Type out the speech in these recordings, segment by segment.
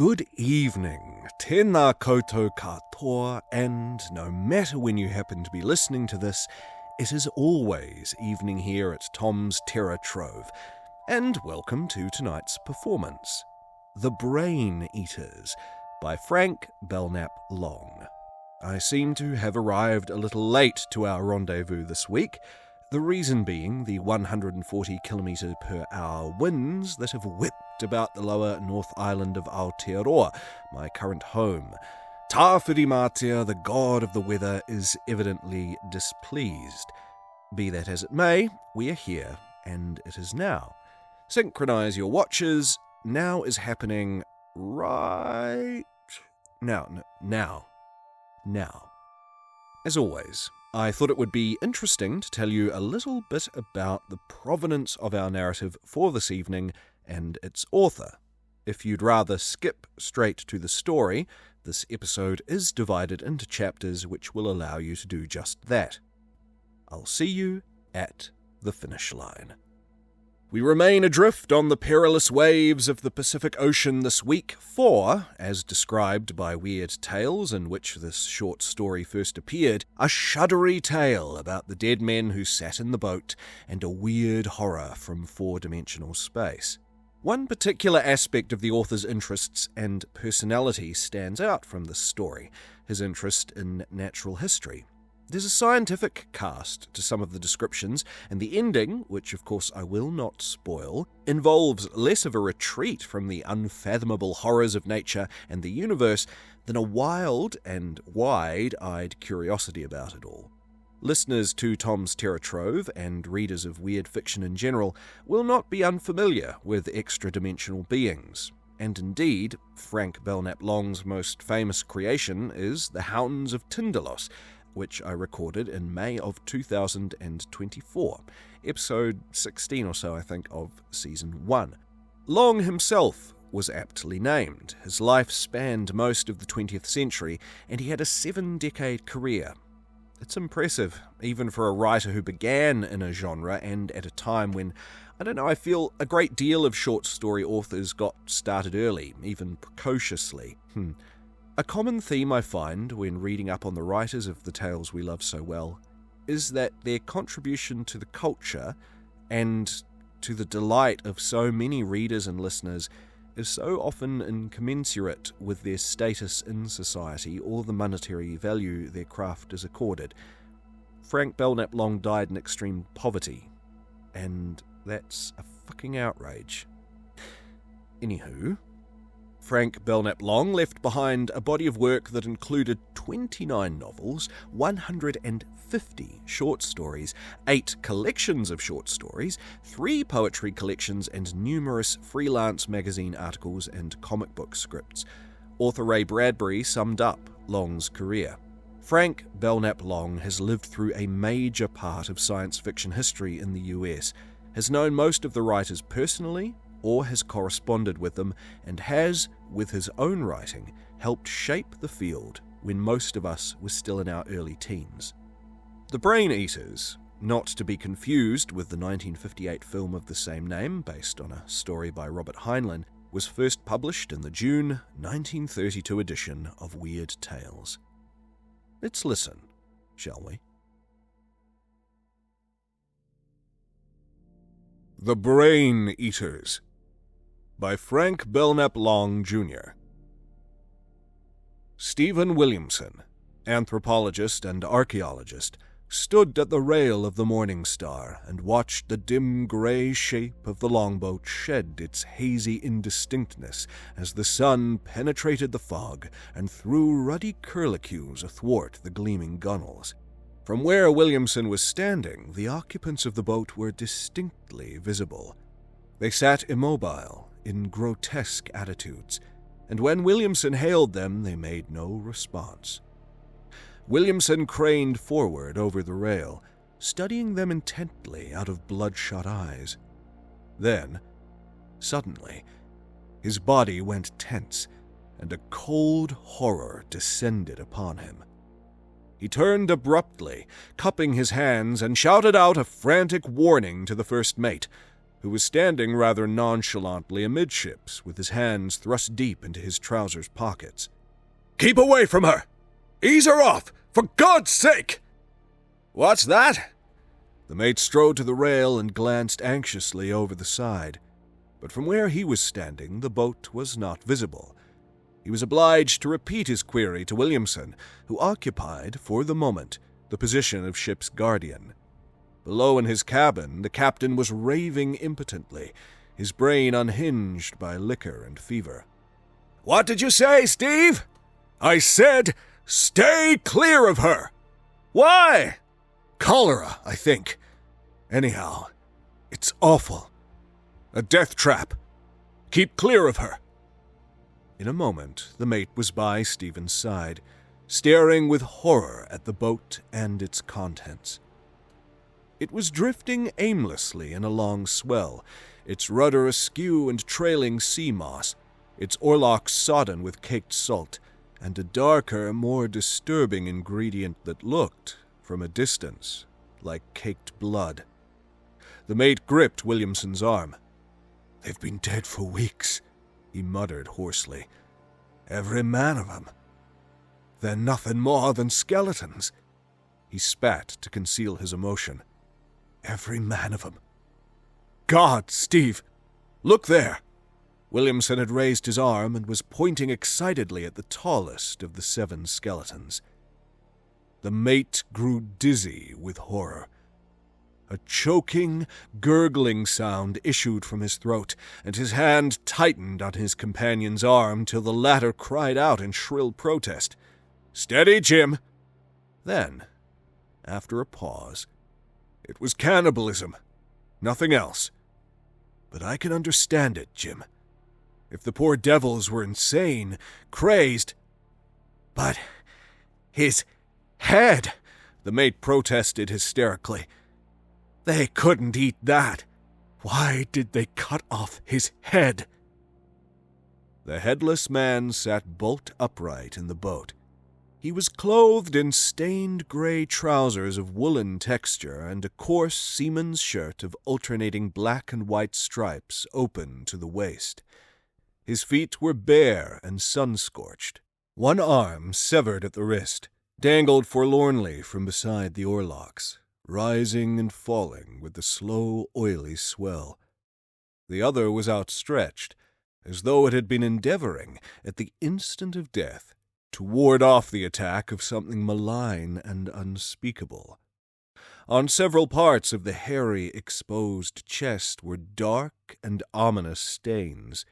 Good evening, tēnā koutou katoa, and no matter when you happen to be listening to this, it is always evening here at Tom's Terror Trove, and welcome to tonight's performance, The Brain Eaters, by Frank Belknap Long. I seem to have arrived a little late to our rendezvous this week, the reason being the 140 km/h winds that have whipped about the lower North Island of Aotearoa, my current home. Tāwhirimatea, the god of the weather, is evidently displeased. Be that as it may, we are here, and it is now. Synchronize your watches. Now is happening right now. As always, I thought it would be interesting to tell you a little bit about the provenance of our narrative for this evening and its author. If you'd rather skip straight to the story, this episode is divided into chapters which will allow you to do just that. I'll see you at the finish line. We remain adrift on the perilous waves of the Pacific Ocean this week for, as described by Weird Tales, in which this short story first appeared, a shuddery tale about the dead men who sat in the boat and a weird horror from four-dimensional space. One particular aspect of the author's interests and personality stands out from this story, his interest in natural history. There's a scientific cast to some of the descriptions, and the ending, which of course I will not spoil, involves less of a retreat from the unfathomable horrors of nature and the universe than a wild and wide-eyed curiosity about it all. Listeners to Tom's Terror Trove, and readers of weird fiction in general, will not be unfamiliar with extra-dimensional beings. And indeed, Frank Belknap Long's most famous creation is The Hounds of Tindalos, which I recorded in May of 2024, episode 16 or so, I think, of Season 1. Long himself was aptly named. His life spanned most of the 20th century, and he had a 7-decade career. It's impressive, even for a writer who began in a genre and at a time when, I feel a great deal of short story authors got started early, even precociously. A common theme I find when reading up on the writers of the tales we love so well is that their contribution to the culture and to the delight of so many readers and listeners is so often incommensurate with their status in society or the monetary value their craft is accorded. Frank Belknap Long died in extreme poverty, and that's a fucking outrage. Anywho, Frank Belknap Long left behind a body of work that included 29 novels, 150 short stories, 8 collections of short stories, 3 poetry collections, and numerous freelance magazine articles and comic book scripts. Author Ray Bradbury summed up Long's career. Frank Belknap Long has lived through a major part of science fiction history in the US, has known most of the writers personally, or has corresponded with them, and has, with his own writing, helped shape the field when most of us were still in our early teens. The Brain Eaters, not to be confused with the 1958 film of the same name, based on a story by Robert Heinlein, was first published in the June 1932 edition of Weird Tales. Let's listen, shall we? The Brain Eaters, by Frank Belknap Long, Jr. Stephen Williamson, anthropologist and archaeologist, stood at the rail of the Morning Star and watched the dim grey shape of the longboat shed its hazy indistinctness as the sun penetrated the fog and threw ruddy curlicues athwart the gleaming gunwales. From where Williamson was standing, the occupants of the boat were distinctly visible. They sat immobile, in grotesque attitudes, and when Williamson hailed them, they made no response. Williamson craned forward over the rail, studying them intently out of bloodshot eyes. Then, suddenly, his body went tense, and a cold horror descended upon him. He turned abruptly, cupping his hands, and shouted out a frantic warning to the first mate. who was standing rather nonchalantly amidships with his hands thrust deep into his trousers pockets. "Keep away from her! Ease her off, for God's sake!" "What's that?" The mate strode to the rail and glanced anxiously over the side, but from where he was standing the boat was not visible. He was obliged to repeat his query to Williamson, who occupied, for the moment, the position of ship's guardian. Below in his cabin, the captain was raving impotently, his brain unhinged by liquor and fever. "What did you say, Steve?" "I said, stay clear of her!" "Why?" "Cholera, I think. Anyhow, it's awful. A death trap. Keep clear of her." In a moment, the mate was by Stephen's side, staring with horror at the boat and its contents. It was drifting aimlessly in a long swell, its rudder askew and trailing sea moss, its oarlocks sodden with caked salt, and a darker, more disturbing ingredient that looked, from a distance, like caked blood. The mate gripped Williamson's arm. "They've been dead for weeks," he muttered hoarsely. "Every man of 'em. They're nothing more than skeletons." He spat to conceal his emotion. "Every man of 'em. God, Steve! Look there!" Williamson had raised his arm and was pointing excitedly at the tallest of the 7 skeletons. The mate grew dizzy with horror. A choking, gurgling sound issued from his throat, and his hand tightened on his companion's arm till the latter cried out in shrill protest. "Steady, Jim!" Then, after a pause, "It was cannibalism. Nothing else. But I can understand it, Jim. If the poor devils were insane, crazed—" "But his head," the mate protested hysterically. "They couldn't eat that. Why did they cut off his head?" The headless man sat bolt upright in the boat. He was clothed in stained gray trousers of woolen texture and a coarse seaman's shirt of alternating black and white stripes open to the waist. His feet were bare and sun-scorched. One arm, severed at the wrist, dangled forlornly from beside the oarlocks, rising and falling with the slow, oily swell. The other was outstretched, as though it had been endeavoring, at the instant of death, to ward off the attack of something malign and unspeakable. On several parts of the hairy, exposed chest were dark and ominous stains.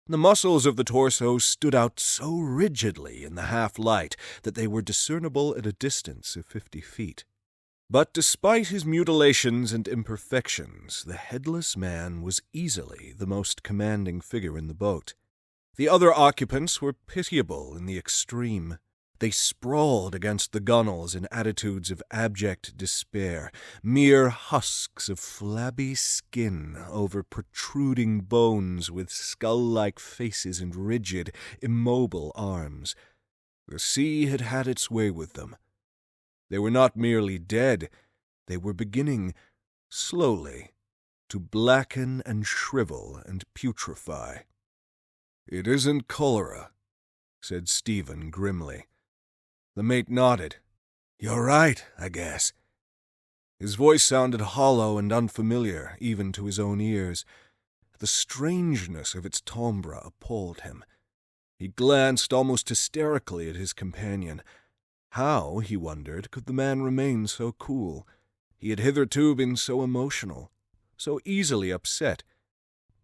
The muscles of the torso stood out so rigidly in the half-light that they were discernible at a distance of 50 feet. But despite his mutilations and imperfections, the headless man was easily the most commanding figure in the boat. The other occupants were pitiable in the extreme. They sprawled against the gunwales in attitudes of abject despair, mere husks of flabby skin over protruding bones with skull-like faces and rigid, immobile arms. The sea had had its way with them. They were not merely dead, they were beginning, slowly, to blacken and shrivel and putrefy. "It isn't cholera," said Stephen grimly. The mate nodded. "You're right, I guess." His voice sounded hollow and unfamiliar, even to his own ears. The strangeness of its timbre appalled him. He glanced almost hysterically at his companion. How, he wondered, could the man remain so cool? He had hitherto been so emotional, so easily upset.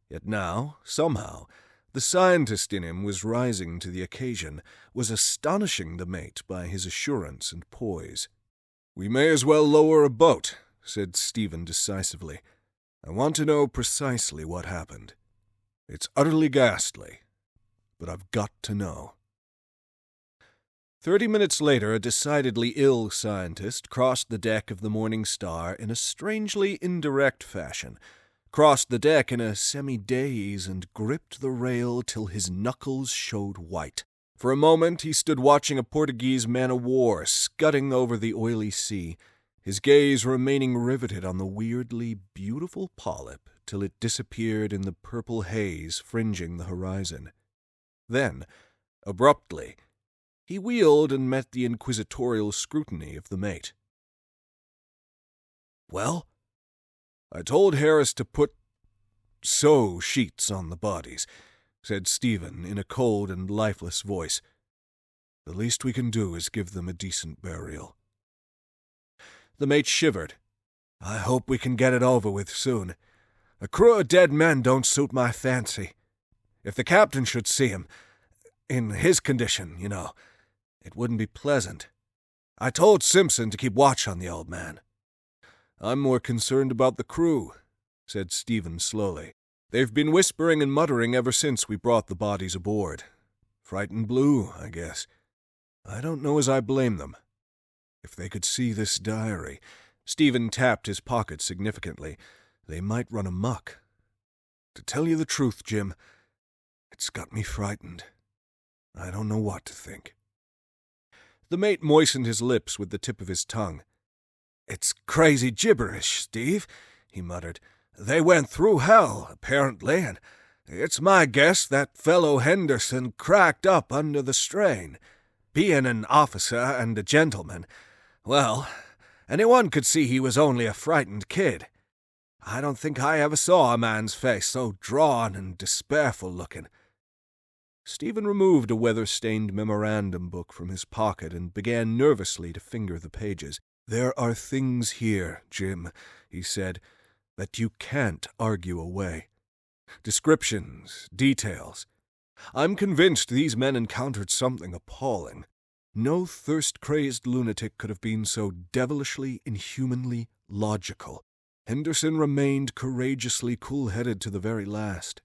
Yet now, somehow, the scientist in him was rising to the occasion, was astonishing the mate by his assurance and poise. "We may as well lower a boat," said Stephen decisively. "I want to know precisely what happened. It's utterly ghastly, but I've got to know." 30 minutes later, a decidedly ill scientist crossed the deck of the Morning Star in a strangely indirect fashion, crossed the deck in a semi-daze and gripped the rail till his knuckles showed white. For a moment he stood watching a Portuguese man-of-war scudding over the oily sea, his gaze remaining riveted on the weirdly beautiful polyp till it disappeared in the purple haze fringing the horizon. Then, abruptly, he wheeled and met the inquisitorial scrutiny of the mate. "Well?" "I told Harris to sew sheets on the bodies," said Stephen in a cold and lifeless voice. "The least we can do is give them a decent burial." The mate shivered. "I hope we can get it over with soon. A crew of dead men don't suit my fancy. If the captain should see him, in his condition, you know, it wouldn't be pleasant. I told Simpson to keep watch on the old man." "I'm more concerned about the crew," said Stephen slowly. "They've been whispering and muttering ever since we brought the bodies aboard. Frightened blue, I guess. I don't know as I blame them. If they could see this diary—" Stephen tapped his pocket significantly. "They might run amok. To tell you the truth, Jim, it's got me frightened. I don't know what to think." The mate moistened his lips with the tip of his tongue. "It's crazy gibberish, Steve," he muttered. "They went through hell, apparently, and it's my guess that fellow Henderson cracked up under the strain. Being an officer and a gentleman, well, anyone could see he was only a frightened kid. I don't think I ever saw a man's face so drawn and despairful-looking." Stephen removed a weather-stained memorandum book from his pocket and began nervously to finger the pages. "There are things here, Jim," he said, "that you can't argue away. Descriptions, details. I'm convinced these men encountered something appalling. No thirst-crazed lunatic could have been so devilishly, inhumanly logical. Henderson remained courageously cool-headed to the very last.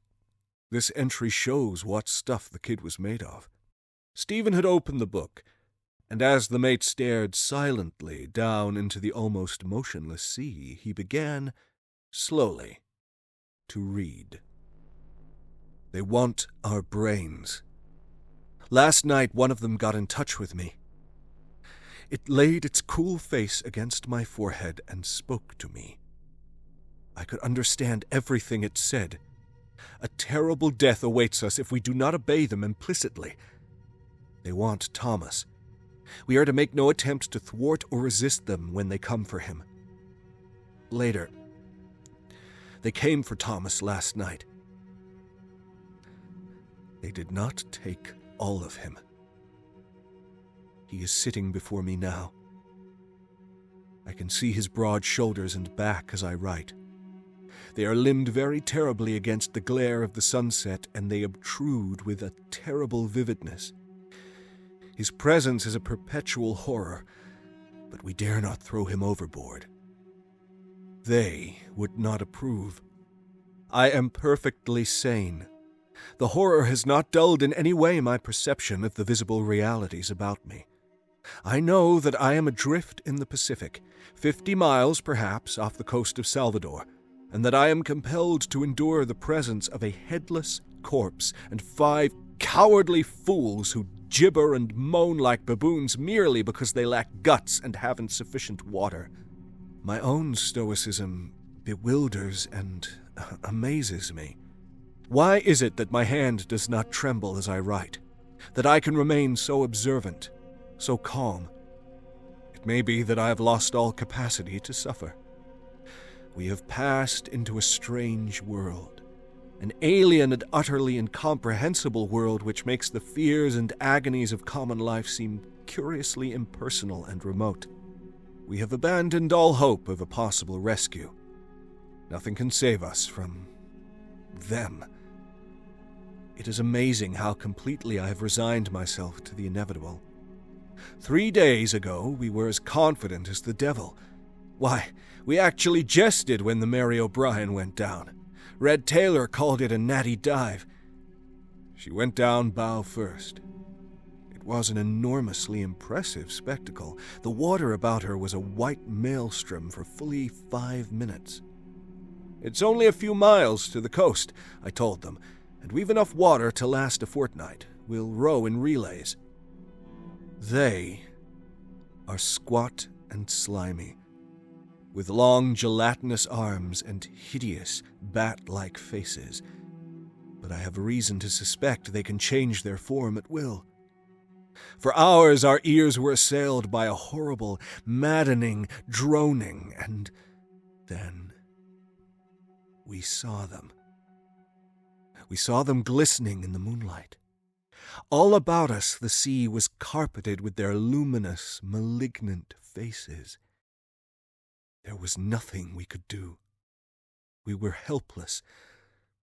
This entry shows what stuff the kid was made of." Stephen had opened the book, and as the mate stared silently down into the almost motionless sea, he began, slowly, to read. "They want our brains. Last night one of them got in touch with me. It laid its cool face against my forehead and spoke to me. I could understand everything it said. A terrible death awaits us if we do not obey them implicitly. They want Thomas. We are to make no attempt to thwart or resist them when they come for him. Later, they came for Thomas last night. They did not take all of him. He is sitting before me now. I can see his broad shoulders and back as I write. They are limned very terribly against the glare of the sunset, and they obtrude with a terrible vividness. His presence is a perpetual horror, but we dare not throw him overboard. They would not approve. I am perfectly sane. The horror has not dulled in any way my perception of the visible realities about me. I know that I am adrift in the Pacific, 50 miles perhaps off the coast of Salvador, and that I am compelled to endure the presence of a headless corpse and 5 cowardly fools who gibber and moan like baboons merely because they lack guts and haven't sufficient water. My own stoicism bewilders and amazes me. Why is it that my hand does not tremble as I write, that I can remain so observant, so calm? It may be that I have lost all capacity to suffer. We have passed into a strange world, an alien and utterly incomprehensible world which makes the fears and agonies of common life seem curiously impersonal and remote. We have abandoned all hope of a possible rescue. Nothing can save us from them. It is amazing how completely I have resigned myself to the inevitable. 3 days ago, we were as confident as the devil. Why, we actually jested when the Mary O'Brien went down. Red Taylor called it a natty dive. She went down bow first. It was an enormously impressive spectacle. The water about her was a white maelstrom for fully 5 minutes. "It's only a few miles to the coast," I told them, "and we've enough water to last a fortnight. We'll row in relays." They are squat and slimy. with long gelatinous arms and hideous bat-like faces, but I have reason to suspect they can change their form at will. For hours our ears were assailed by a horrible, maddening droning, and then we saw them. We saw them glistening in the moonlight. All about us the sea was carpeted with their luminous, malignant faces. There was nothing we could do. We were helpless,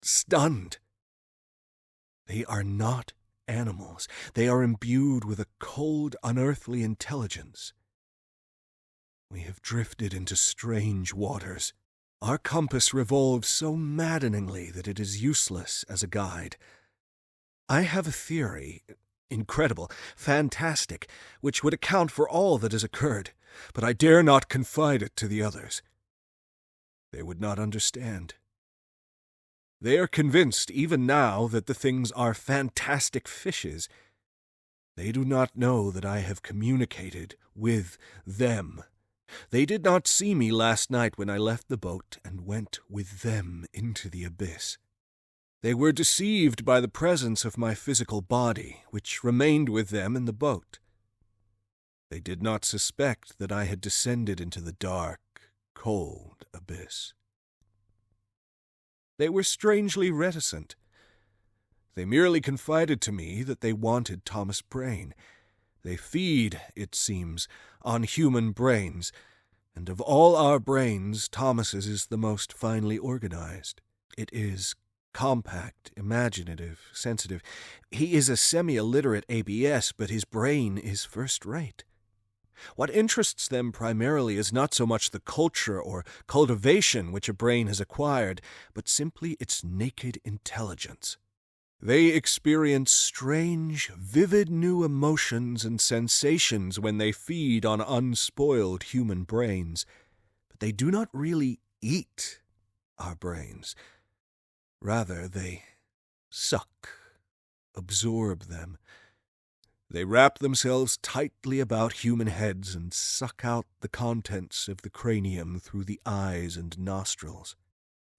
stunned. They are not animals. They are imbued with a cold, unearthly intelligence. We have drifted into strange waters. Our compass revolves so maddeningly that it is useless as a guide. I have a theory, incredible, fantastic, which would account for all that has occurred, but I dare not confide it to the others. They would not understand. They are convinced even now that the things are fantastic fishes. They do not know that I have communicated with them. They did not see me last night when I left the boat and went with them into the abyss. They were deceived by the presence of my physical body, which remained with them in the boat. They did not suspect that I had descended into the dark, cold abyss. They were strangely reticent. They merely confided to me that they wanted Thomas Brain. They feed, it seems, on human brains, and of all our brains, Thomas's is the most finely organized. It is compact, imaginative, sensitive. He is a semi-illiterate ABS, but his brain is first-rate. What interests them primarily is not so much the culture or cultivation which a brain has acquired, but simply its naked intelligence. They experience strange, vivid new emotions and sensations when they feed on unspoiled human brains, but they do not really eat our brains. Rather, they suck, absorb them. They wrap themselves tightly about human heads and suck out the contents of the cranium through the eyes and nostrils.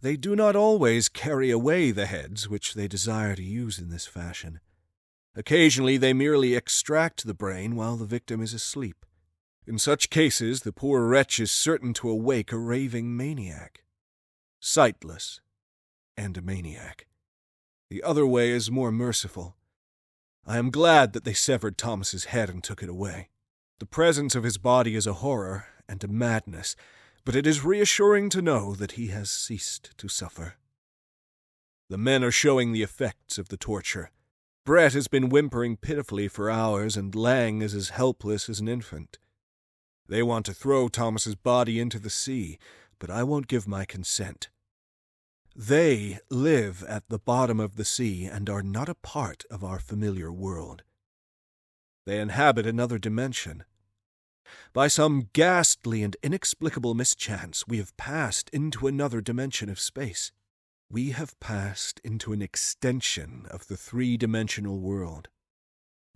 They do not always carry away the heads which they desire to use in this fashion. Occasionally they merely extract the brain while the victim is asleep. In such cases the poor wretch is certain to awake a raving maniac. Sightless and a maniac. The other way is more merciful. I am glad that they severed Thomas's head and took it away. The presence of his body is a horror and a madness, but it is reassuring to know that he has ceased to suffer. The men are showing the effects of the torture. Brett has been whimpering pitifully for hours, and Lang is as helpless as an infant. They want to throw Thomas's body into the sea, but I won't give my consent. They live at the bottom of the sea and are not a part of our familiar world. They inhabit another dimension. By some ghastly and inexplicable mischance, we have passed into another dimension of space. We have passed into an extension of the three-dimensional world.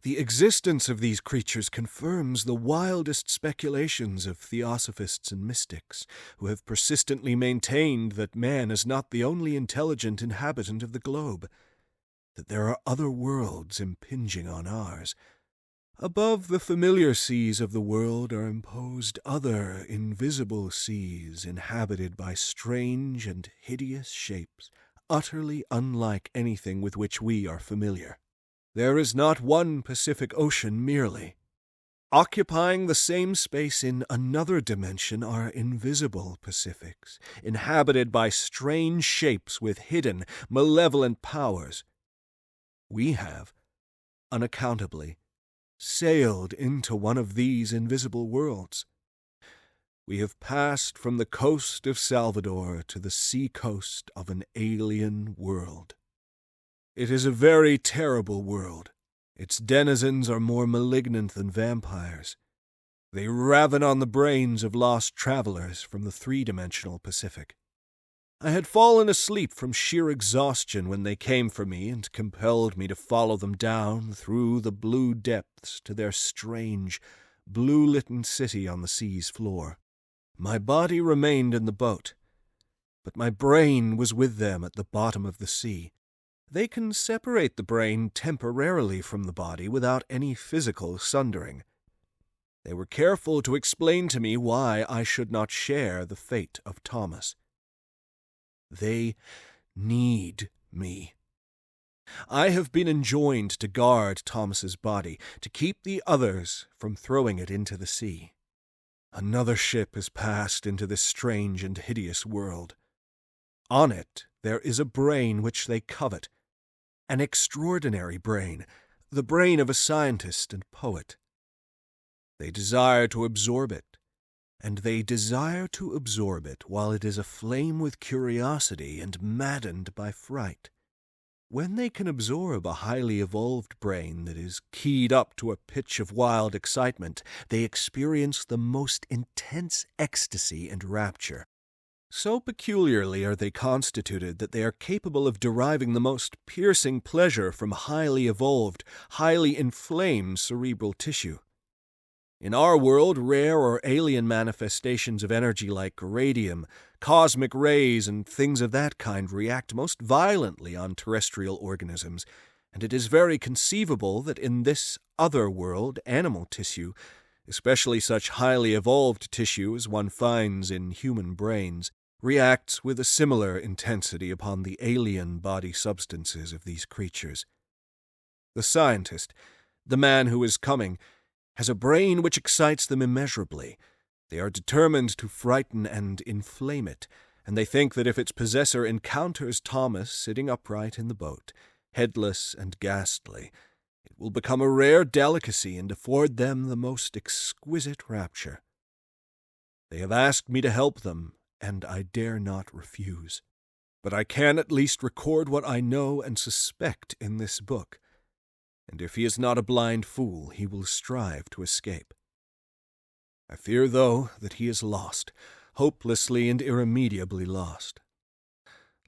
The existence of these creatures confirms the wildest speculations of theosophists and mystics, who have persistently maintained that man is not the only intelligent inhabitant of the globe, that there are other worlds impinging on ours. Above the familiar seas of the world are imposed other invisible seas inhabited by strange and hideous shapes, utterly unlike anything with which we are familiar. There is not one Pacific Ocean merely. Occupying the same space in another dimension are invisible Pacifics, inhabited by strange shapes with hidden, malevolent powers. We have, unaccountably, sailed into one of these invisible worlds. We have passed from the coast of Salvador to the sea coast of an alien world. It is a very terrible world. Its denizens are more malignant than vampires. They raven on the brains of lost travelers from the three-dimensional Pacific. I had fallen asleep from sheer exhaustion when they came for me and compelled me to follow them down through the blue depths to their strange, blue-litten city on the sea's floor. My body remained in the boat, but my brain was with them at the bottom of the sea. They can separate the brain temporarily from the body without any physical sundering. They were careful to explain to me why I should not share the fate of Thomas. They need me. I have been enjoined to guard Thomas's body, to keep the others from throwing it into the sea. Another ship has passed into this strange and hideous world. On it there is a brain which they covet, an extraordinary brain, the brain of a scientist and poet. They desire to absorb it, and they desire to absorb it while it is aflame with curiosity and maddened by fright. When they can absorb a highly evolved brain that is keyed up to a pitch of wild excitement, they experience the most intense ecstasy and rapture. So peculiarly are they constituted that they are capable of deriving the most piercing pleasure from highly evolved, highly inflamed cerebral tissue. In our world, rare or alien manifestations of energy like radium, cosmic rays, and things of that kind react most violently on terrestrial organisms, and it is very conceivable that in this other world, animal tissue, especially such highly evolved tissue as one finds in human brains, reacts with a similar intensity upon the alien body substances of these creatures. The scientist, the man who is coming, has a brain which excites them immeasurably. They are determined to frighten and inflame it, and they think that if its possessor encounters Thomas sitting upright in the boat, headless and ghastly, it will become a rare delicacy and afford them the most exquisite rapture. They have asked me to help them, and I dare not refuse. But I can at least record what I know and suspect in this book, and if he is not a blind fool, he will strive to escape. I fear, though, that he is lost, hopelessly and irremediably lost.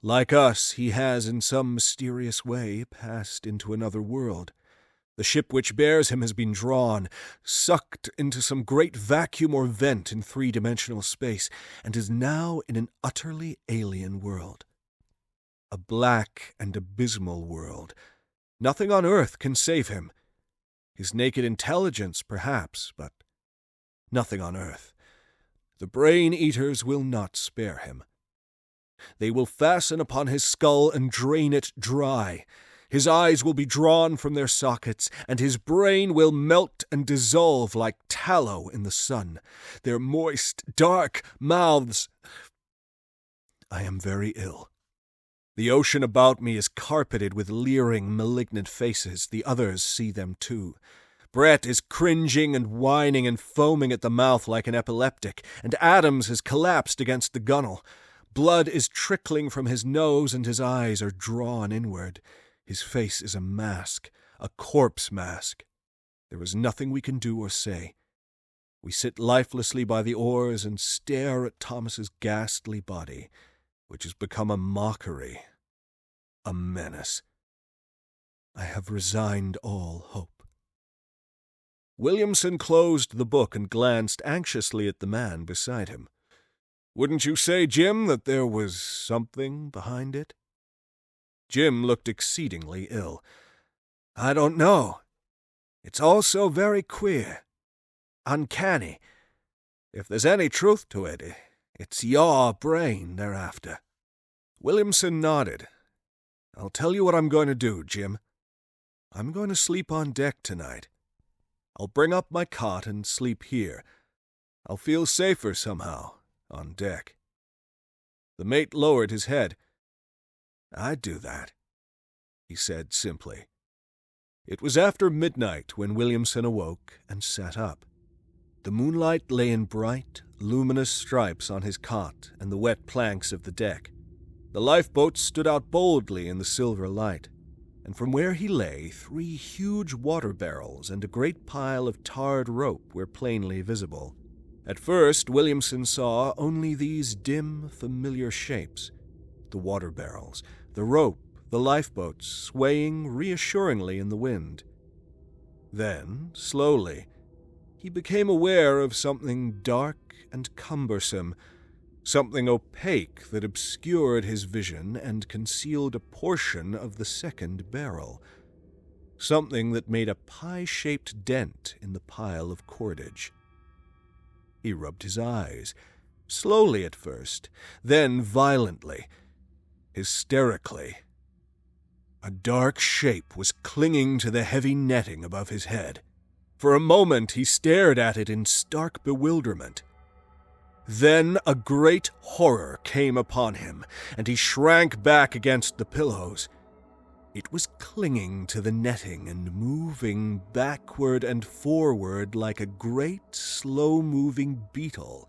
Like us, he has in some mysterious way passed into another world. The ship which bears him has been drawn, sucked into some great vacuum or vent in three-dimensional space, and is now in an utterly alien world. A black and abysmal world. Nothing on earth can save him. His naked intelligence, perhaps, but nothing on earth. The brain-eaters will not spare him. They will fasten upon his skull and drain it dry. His eyes will be drawn from their sockets, and his brain will melt and dissolve like tallow in the sun. Their moist, dark mouths... I am very ill. The ocean about me is carpeted with leering, malignant faces. The others see them too. Brett is cringing and whining and foaming at the mouth like an epileptic, and Adams has collapsed against the gunwale. Blood is trickling from his nose, and his eyes are drawn inward. His face is a mask, a corpse mask. There is nothing we can do or say. We sit lifelessly by the oars and stare at Thomas's ghastly body, which has become a mockery, a menace. I have resigned all hope. Williamson closed the book and glanced anxiously at the man beside him. "Wouldn't you say, Jim, that there was something behind it?" Jim looked exceedingly ill. "I don't know. It's all so very queer. Uncanny. If there's any truth to it, it's your brain they're after." Williamson nodded. "I'll tell you what I'm going to do, Jim. I'm going to sleep on deck tonight. I'll bring up my cot and sleep here. I'll feel safer somehow on deck." The mate lowered his head. "I'd do that," he said simply. It was after midnight when Williamson awoke and sat up. The moonlight lay in bright, luminous stripes on his cot and the wet planks of the deck. The lifeboat stood out boldly in the silver light, and from where he lay 3 huge water barrels and a great pile of tarred rope were plainly visible. At first Williamson saw only these dim, familiar shapes, the water barrels, the rope, the lifeboats swaying reassuringly in the wind. Then, slowly, he became aware of something dark and cumbersome, something opaque that obscured his vision and concealed a portion of the second barrel, something that made a pie-shaped dent in the pile of cordage. He rubbed his eyes, slowly at first, then violently, hysterically. A dark shape was clinging to the heavy netting above his head. For a moment he stared at it in stark bewilderment. Then a great horror came upon him, and he shrank back against the pillows. It was clinging to the netting and moving backward and forward like a great, slow-moving beetle.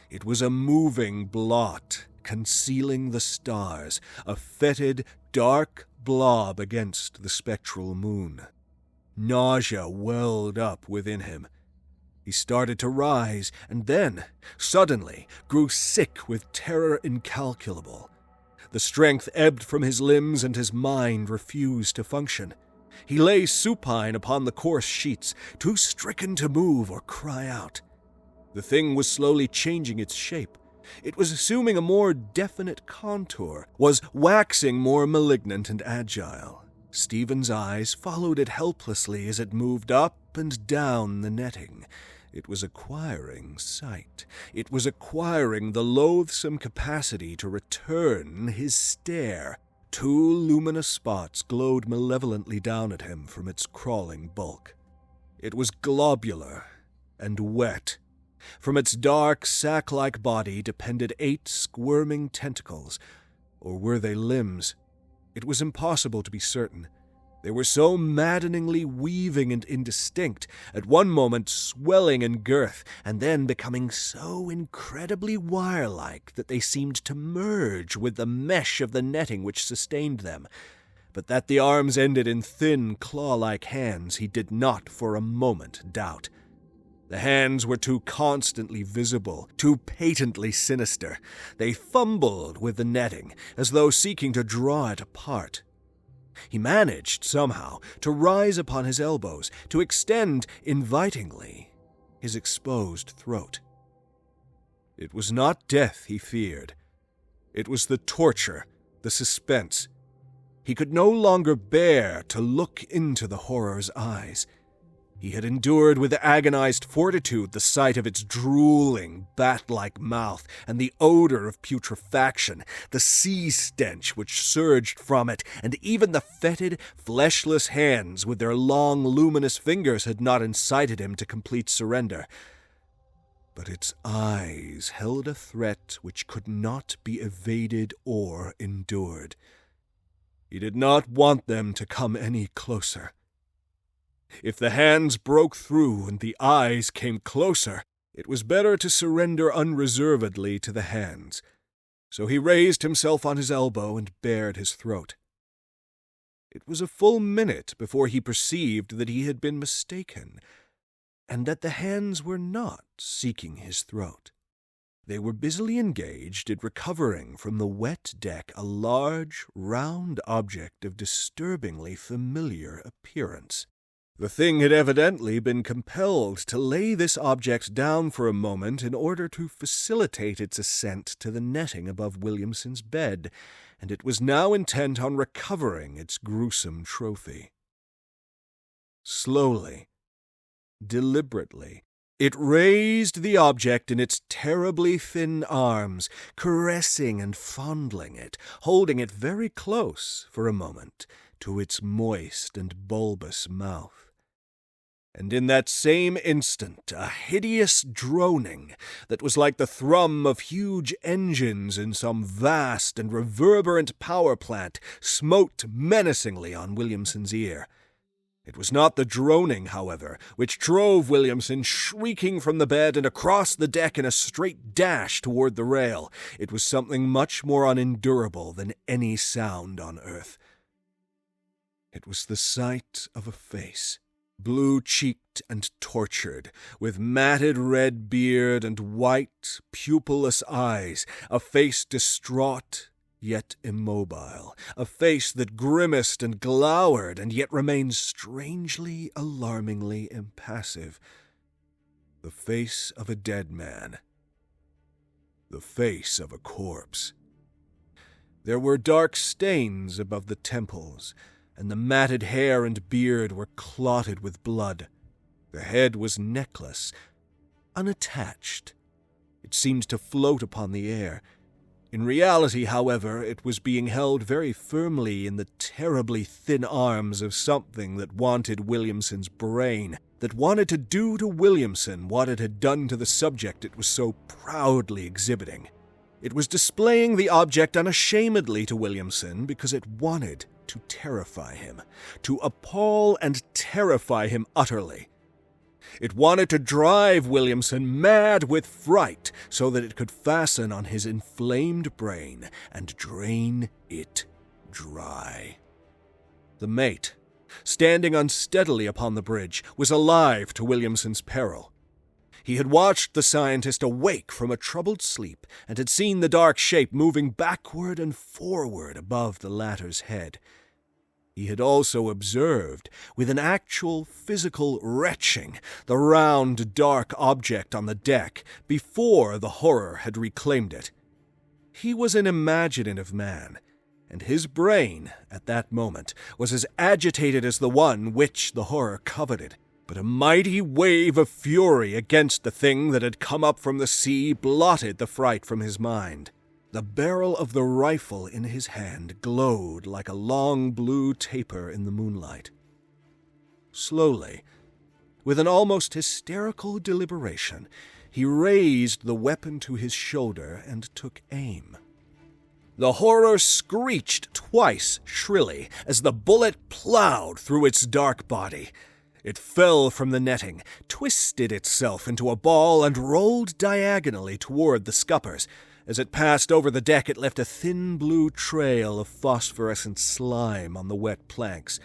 It was a moving blot, concealing the stars, a fetid, dark blob against the spectral moon. Nausea welled up within him. He started to rise, and then, suddenly, grew sick with terror incalculable. The strength ebbed from his limbs, and his mind refused to function. He lay supine upon the coarse sheets, too stricken to move or cry out. The thing was slowly changing its shape. It was assuming a more definite contour, was waxing more malignant and agile. Stephen's eyes followed it helplessly as it moved up and down the netting. It was acquiring sight. It was acquiring the loathsome capacity to return his stare. Two luminous spots glowed malevolently down at him from its crawling bulk. It was globular and wet. From its dark, sack-like body depended 8 squirming tentacles. Or were they limbs? It was impossible to be certain. They were so maddeningly weaving and indistinct, at one moment swelling in girth, and then becoming so incredibly wire-like that they seemed to merge with the mesh of the netting which sustained them. But that the arms ended in thin, claw-like hands he did not for a moment doubt. The hands were too constantly visible, too patently sinister. They fumbled with the netting, as though seeking to draw it apart. He managed, somehow, to rise upon his elbows, to extend, invitingly, his exposed throat. It was not death he feared. It was the torture, the suspense. He could no longer bear to look into the horror's eyes. He had endured with agonized fortitude the sight of its drooling, bat-like mouth, and the odor of putrefaction, the sea stench which surged from it, and even the fetid, fleshless hands with their long, luminous fingers had not incited him to complete surrender. But its eyes held a threat which could not be evaded or endured. He did not want them to come any closer. If the hands broke through and the eyes came closer, it was better to surrender unreservedly to the hands. So he raised himself on his elbow and bared his throat. It was a full minute before he perceived that he had been mistaken, and that the hands were not seeking his throat. They were busily engaged in recovering from the wet deck a large, round object of disturbingly familiar appearance. The thing had evidently been compelled to lay this object down for a moment in order to facilitate its ascent to the netting above Williamson's bed, and it was now intent on recovering its gruesome trophy. Slowly, deliberately, it raised the object in its terribly thin arms, caressing and fondling it, holding it very close for a moment to its moist and bulbous mouth. And in that same instant a hideous droning that was like the thrum of huge engines in some vast and reverberant power plant smote menacingly on Williamson's ear. It was not the droning, however, which drove Williamson shrieking from the bed and across the deck in a straight dash toward the rail. It was something much more unendurable than any sound on earth. It was the sight of a face, blue-cheeked and tortured, with matted red beard and white, pupilless eyes, a face distraught, yet immobile, a face that grimaced and glowered and yet remained strangely, alarmingly impassive. the face of a dead man. The face of a corpse. There were dark stains above the temples, and the matted hair and beard were clotted with blood. The head was necklace, unattached. It seemed to float upon the air. In reality, however, it was being held very firmly in the terribly thin arms of something that wanted Williamson's brain, that wanted to do to Williamson what it had done to the subject it was so proudly exhibiting. It was displaying the object unashamedly to Williamson because it wanted to terrify him, to appall and terrify him utterly. It wanted to drive Williamson mad with fright so that it could fasten on his inflamed brain and drain it dry. The mate, standing unsteadily upon the bridge, was alive to Williamson's peril. He had watched the scientist awake from a troubled sleep and had seen the dark shape moving backward and forward above the latter's head. He had also observed, with an actual physical retching, the round, dark object on the deck before the horror had reclaimed it. He was an imaginative man, and his brain, at that moment, was as agitated as the one which the horror coveted. But a mighty wave of fury against the thing that had come up from the sea blotted the fright from his mind. The barrel of the rifle in his hand glowed like a long blue taper in the moonlight. Slowly, with an almost hysterical deliberation, he raised the weapon to his shoulder and took aim. The horror screeched twice shrilly as the bullet plowed through its dark body. It fell from the netting, twisted itself into a ball, and rolled diagonally toward the scuppers. As it passed over the deck, it left a thin blue trail of phosphorescent slime on the wet planks.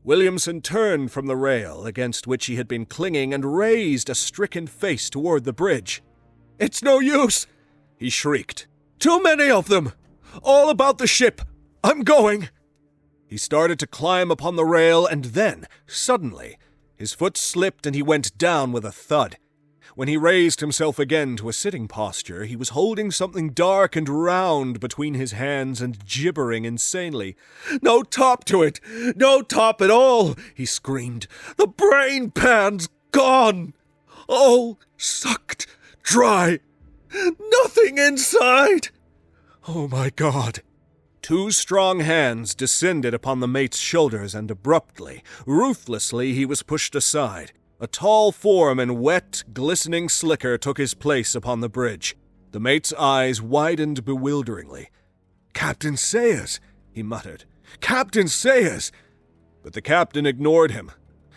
Williamson turned from the rail against which he had been clinging and raised a stricken face toward the bridge. "It's no use!" he shrieked. "Too many of them! All about the ship! I'm going!" He started to climb upon the rail, and then, suddenly, his foot slipped and he went down with a thud. When he raised himself again to a sitting posture, he was holding something dark and round between his hands and gibbering insanely. "No top to it! No top at all!" he screamed. "The brain pan's gone! All sucked dry! Nothing inside! Oh my God!" Two strong hands descended upon the mate's shoulders, and abruptly, ruthlessly, he was pushed aside. A tall form in wet, glistening slicker took his place upon the bridge. The mate's eyes widened bewilderingly. "Captain Sayers," he muttered. "Captain Sayers!" But the captain ignored him.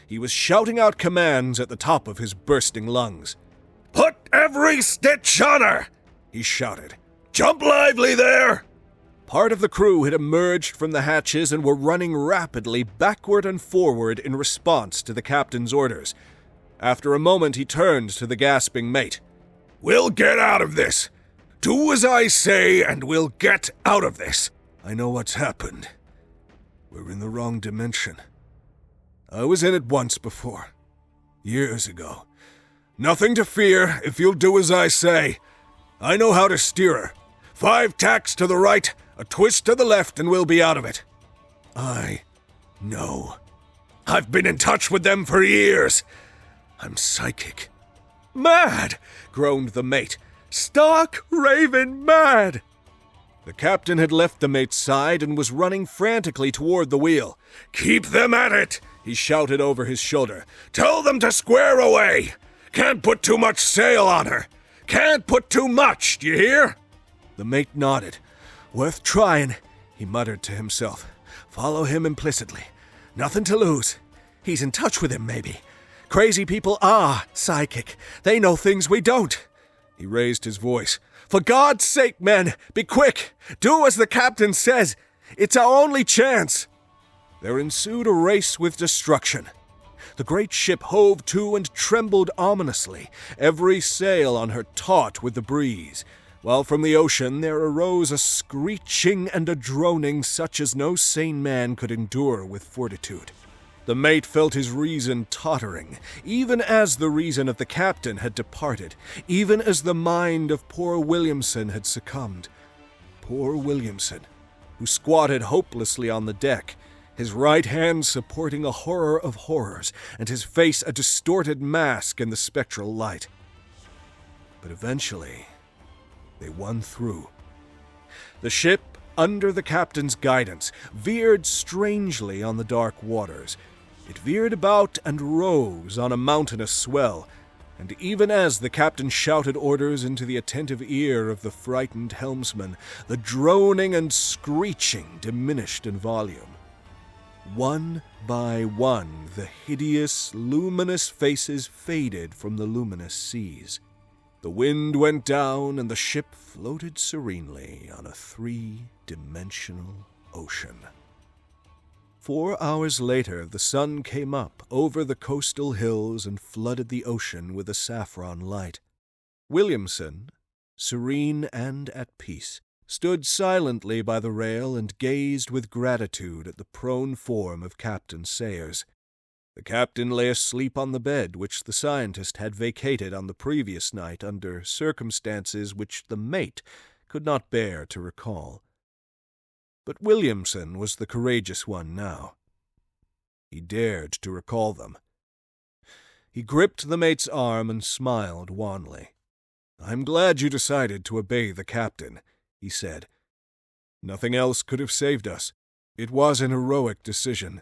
He was shouting out commands at the top of his bursting lungs. "Put every stitch on her!" he shouted. "Jump lively there!" Part of the crew had emerged from the hatches and were running rapidly backward and forward in response to the captain's orders. After a moment he turned to the gasping mate. "We'll get out of this! Do as I say and we'll get out of this! I know what's happened. We're in the wrong dimension. I was in it once before. Years ago. Nothing to fear if you'll do as I say. I know how to steer her. 5 tacks to the right, a twist to the left, and we'll be out of it. I know. I've been in touch with them for years. I'm psychic." "Mad!" groaned the mate. "Stark, raving mad!" The captain had left the mate's side and was running frantically toward the wheel. "Keep them at it!" he shouted over his shoulder. "Tell them to square away! Can't put too much sail on her! Can't put too much, d'you hear?" The mate nodded. "Worth trying," he muttered to himself. "Follow him implicitly. Nothing to lose. He's in touch with him, maybe. Crazy people are psychic. They know things we don't." He raised his voice. "For God's sake, men, be quick! Do as the captain says! It's our only chance!" There ensued a race with destruction. The great ship hove to and trembled ominously, every sail on her taut with the breeze, while from the ocean there arose a screeching and a droning such as no sane man could endure with fortitude. The mate felt his reason tottering, even as the reason of the captain had departed, even as the mind of poor Williamson had succumbed. Poor Williamson, who squatted hopelessly on the deck, his right hand supporting a horror of horrors, and his face a distorted mask in the spectral light. But eventually, they won through. The ship, under the captain's guidance, veered strangely on the dark waters. It veered about and rose on a mountainous swell, and even as the captain shouted orders into the attentive ear of the frightened helmsman, the droning and screeching diminished in volume. One by one, the hideous, luminous faces faded from the luminous seas. The wind went down, and the ship floated serenely on a 3-dimensional ocean. 4 hours later, the sun came up over the coastal hills and flooded the ocean with a saffron light. Williamson, serene and at peace, stood silently by the rail and gazed with gratitude at the prone form of Captain Sayers. The captain lay asleep on the bed which the scientist had vacated on the previous night under circumstances which the mate could not bear to recall. But Williamson was the courageous one now. He dared to recall them. He gripped the mate's arm and smiled wanly. "I'm glad you decided to obey the captain," he said. "Nothing else could have saved us. It was an heroic decision.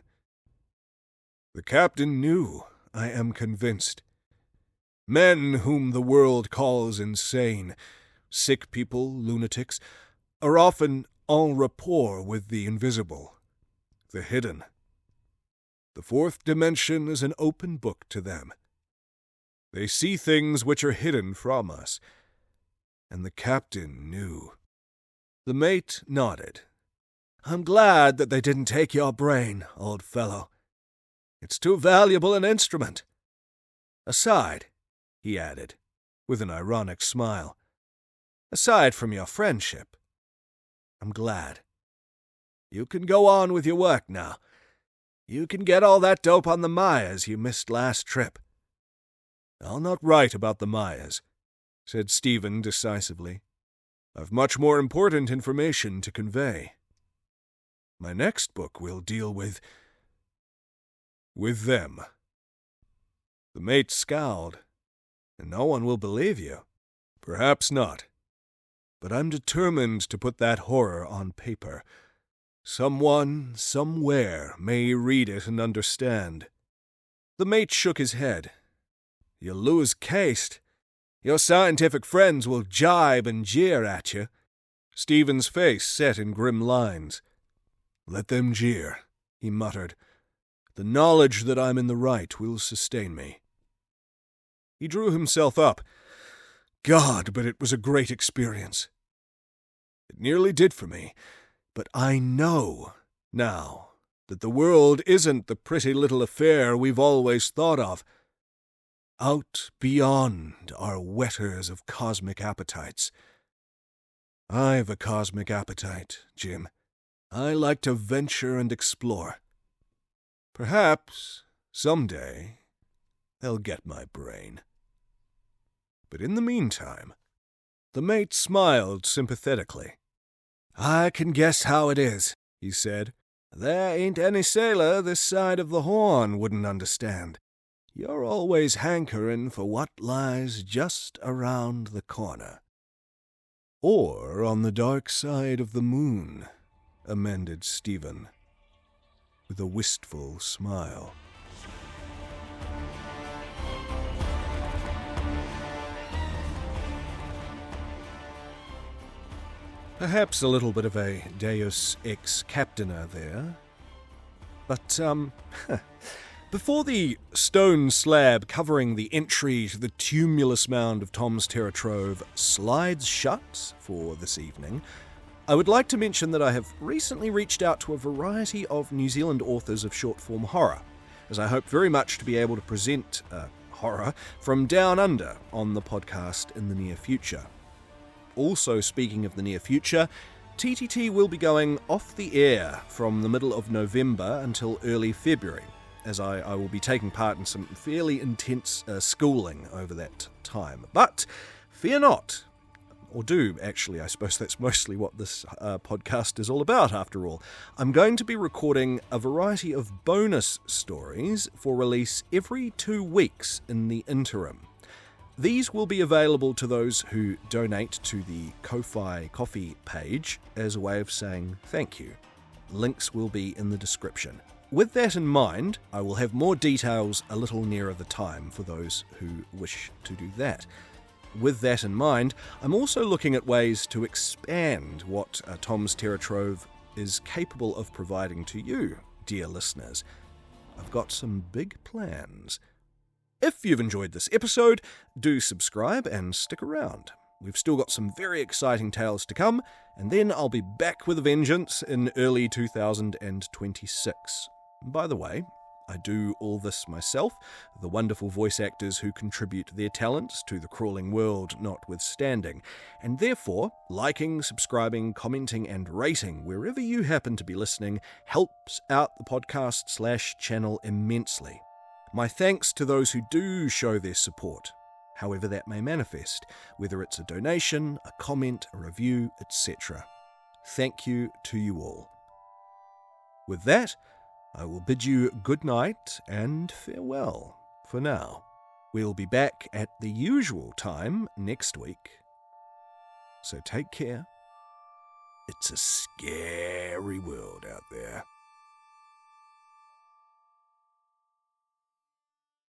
The captain knew, I am convinced. Men whom the world calls insane, sick people, lunatics, are often en rapport with the invisible, the hidden. The 4th dimension is an open book to them. They see things which are hidden from us, and the captain knew." The mate nodded. "I'm glad that they didn't take your brain, old fellow. It's too valuable an instrument. Aside," he added, with an ironic smile, "aside from your friendship, I'm glad. You can go on with your work now. You can get all that dope on the Mayas you missed last trip." "I'll not write about the Mayas," said Stephen decisively. "I've much more important information to convey. My next book will deal with them." The mate scowled. "And no one will believe you." "Perhaps not. But I'm determined to put that horror on paper. Someone, somewhere, may read it and understand." The mate shook his head. "You'll lose caste. Your scientific friends will jibe and jeer at you." Stephen's face set in grim lines. "Let them jeer," he muttered. "The knowledge that I'm in the right will sustain me." He drew himself up. "God, but it was a great experience. It nearly did for me, but I know now that the world isn't the pretty little affair we've always thought of. Out beyond are wetters of cosmic appetites. I've a cosmic appetite, Jim. I like to venture and explore. Perhaps, someday, they'll get my brain. But in the meantime," the mate smiled sympathetically. "I can guess how it is," he said. "There ain't any sailor this side of the Horn wouldn't understand. You're always hankering for what lies just around the corner." "Or on the dark side of the moon," amended Stephen, with a wistful smile. Perhaps a little bit of a deus ex captina there. But, before the stone slab covering the entry to the tumulus mound of Tom's Terror Trove slides shut for this evening, I would like to mention that I have recently reached out to a variety of New Zealand authors of short-form horror, as I hope very much to be able to present horror from down under on the podcast in the near future. Also, speaking of the near future, TTT will be going off the air from the middle of November until early February, as I will be taking part in some fairly intense schooling over that time. But fear not. Or do, actually. I suppose that's mostly what this podcast is all about, after all. I'm going to be recording a variety of bonus stories for release every 2 weeks in the interim. These will be available to those who donate to the Ko-Fi Coffee page as a way of saying thank you. Links will be in the description. With that in mind, I will have more details a little nearer the time for those who wish to do that. With that in mind, I'm also looking at ways to expand what Tom's Terror Trove is capable of providing to you, dear listeners. I've got some big plans. If you've enjoyed this episode, do subscribe and stick around. We've still got some very exciting tales to come, and then I'll be back with a vengeance in early 2026. By the way, I do all this myself, the wonderful voice actors who contribute their talents to the crawling world notwithstanding, and therefore, liking, subscribing, commenting, and rating wherever you happen to be listening helps out the podcast/channel immensely. My thanks to those who do show their support, however that may manifest, whether it's a donation, a comment, a review, etc. Thank you to you all. With that, I will bid you good night and farewell for now. We'll be back at the usual time next week. So take care. It's a scary world out there.